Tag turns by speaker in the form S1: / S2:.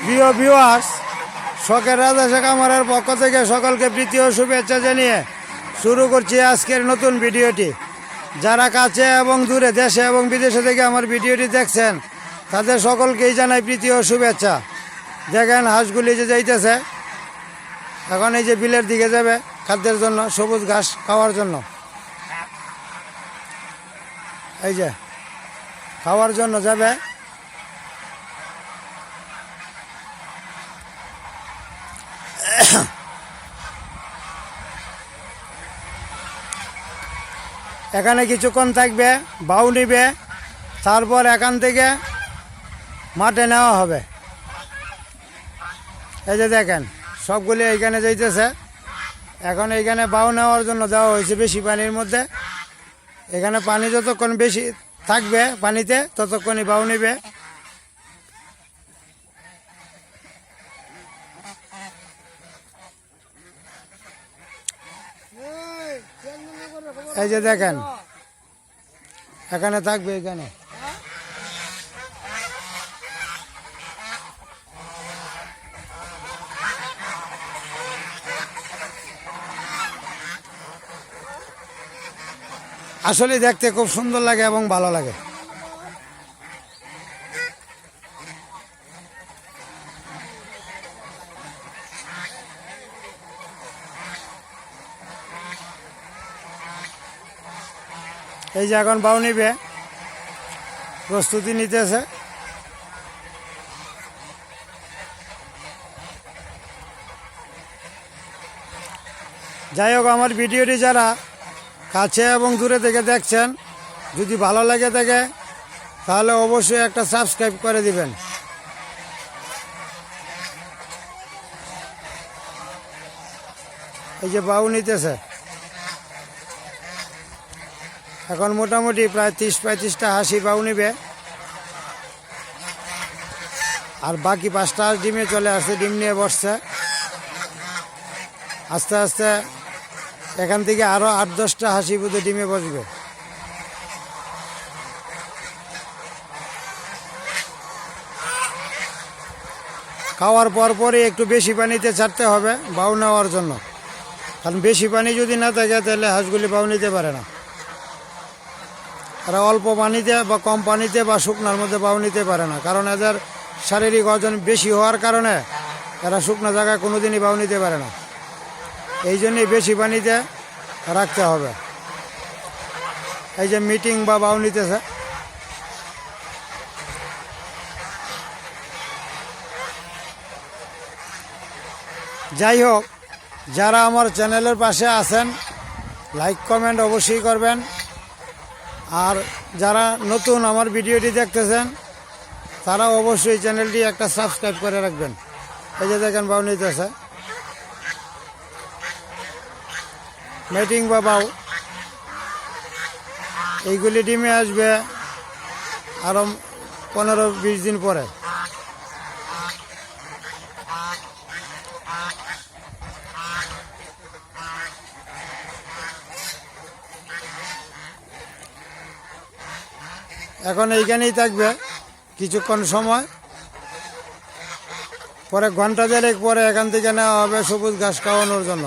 S1: প্রিয় ভিউয়ার্স, শখের রাজা শেখ আমারের পক্ষ থেকে সকলকে প্রীতি ও শুভেচ্ছা জানিয়ে শুরু করছি আজকের নতুন ভিডিওটি। যারা কাছে এবং দূরে, দেশে এবং বিদেশে থেকে আমার ভিডিওটি দেখছেন, তাদের সকলকেই জানাই প্রীতি ও শুভেচ্ছা। দেখেন হাঁসগুলি যে যাইতেছে, এখন এই যে বিলের দিকে যাবে খাদ্যের জন্য, সবুজ ঘাস খাওয়ার জন্য। এই যে খাওয়ার জন্য যাবে। এখানে কিছুক্ষণ থাকবে, বাউ নিবে, তারপর এখান থেকে মাঠে নেওয়া হবে। এই যে দেখেন সবগুলি এইখানে যাইতেছে। এখন এইখানে বাউ নেওয়ার জন্য দেওয়া হয়েছে বেশি পানির মধ্যে। এখানে পানি যতক্ষণ বেশি থাকবে পানিতে, ততক্ষণই বাউ নিবে। এই যে দেখেন এখানে থাকবে, এখানে আসলে দেখতে খুব সুন্দর লাগে এবং ভালো লাগে। এই যে এখন বাউ নিবে, প্রস্তুতি নিতেছে। যাই হোক, আমার ভিডিওটি যারা কাছে এবং দূরে থেকে দেখছেন, যদি ভালো লাগে থাকে তাহলে অবশ্যই একটা সাবস্ক্রাইব করে দিবেন। এই যে বাউ নিতেছে, এখন মোটামুটি প্রায় 30-35টা হাঁসি বাউ নিবে। আর বাকি 5টা হাঁস ডিমে চলে আসছে, ডিম নিয়ে বসছে। আস্তে আস্তে এখান থেকে আরও 8-10টা হাঁসি বুঝে ডিমে বসবে। খাওয়ার পরই একটু বেশি পানিতে ছাড়তে হবে বাউ নেওয়ার জন্য, কারণ বেশি পানি যদি না থাকে তাহলে হাঁসগুলি বাউ নিতে পারে না। এরা অল্প পানিতে বা কম পানিতে বা শুকনার মধ্যে বাউ নিতে পারে না, কারণ এদের শারীরিক ওজন বেশি হওয়ার কারণে এরা শুকনো জায়গায় কোনোদিনই বাউ নিতে পারে না। এই জন্যই বেশি পানিতে রাখতে হবে। এই যে মিটিং বা বাউ নিতেছে। যাই হোক, যারা আমার চ্যানেলের পাশে আছেন, লাইক কমেন্ট অবশ্যই করবেন। আর যারা নতুন আমার ভিডিওটি দেখতেছেন, তারা অবশ্যই চ্যানেলটি একটা সাবস্ক্রাইব করে রাখবেন। এই যে দেখেন বাউ নিতেছে, মিটিং বা বাউ। এইগুলি ডিমে আসবে আরও 15-20 দিন পরে। এখন এইখানেই থাকবে কিছুক্ষণ সময়, পরে ঘন্টা দেড়েক পরে এখান থেকে নেওয়া হবে সবুজ ঘাস খাওয়ানোর জন্য।